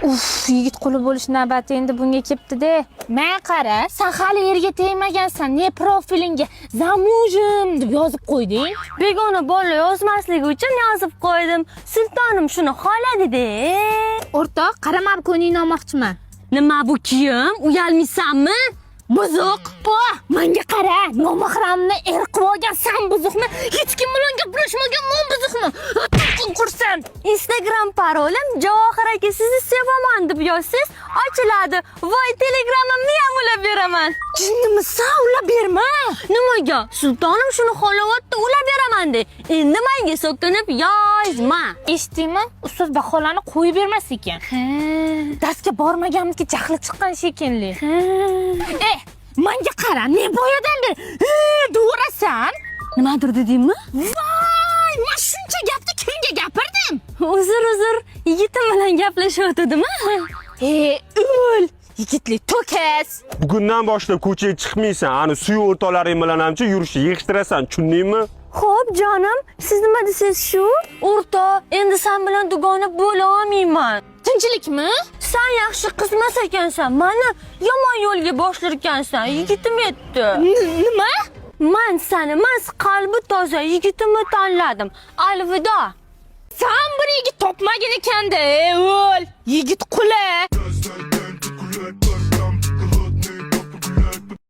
Uf, yigit quli bo'lish navbati endi bunga kelibdi-da. Men qara, sen hali yerga tegmagansan. Ne profilingga zamujim deb yozib qo'yding? Begona bola yozmasligi uchun yozib qo'ydim. Sultonim shuni xohladi-da. O'rtoq, qaramab ko'ningni olmoqchiman. Nima bu kiyim? Uyalmaysanmi? Buzuq. Menga qara, nomahramni qilib olgansan buzuqni. Hech kim bilan gaplashmagan men buzuqni. Qursan. Instagram parolim Javohir aka sizni sevaman deb yozsangiz ochiladi. Voy, Telegramimni ham ulab beraman. Jinnimisan, ulab berma. Nimaga? Sultonim shuni xohlayapti, ulab beraman de. Endi menga so'kinib yozma. Eshitdingmi? Ustoz baholarni qo'yib bermas ekan. Darsga bormaganimizga jahli chiqqan shekilli. Menga qara, ne boyadan beri durasan? Nimadir dedingmi? Voy, men shuncha gapni kimga gapirdim? Uzr, yigitim bilan gaplashyotdimi? O'l, yigitli to'kas. Bugundan boshlab ko'chaga chiqmaysan. Ani suv o'rtoqlaring bilan hamcha yurishni yig'ishtirasan, tushundingmi? Xo'p, jonim, siz nima desiz shu? O'rtoq, endi sen bilan dugona bo'la olmayman. Tinchlikmi? Sen yaxshi qizmas ekansan. Meni yomon yo'lga boshlar ekansan. Yigitim yetdi. Nima? Men seni qalbi toza yigitimni tanladim. Alvido. Sen bir yigit topmagin ekanda, o'l. Yigit quli.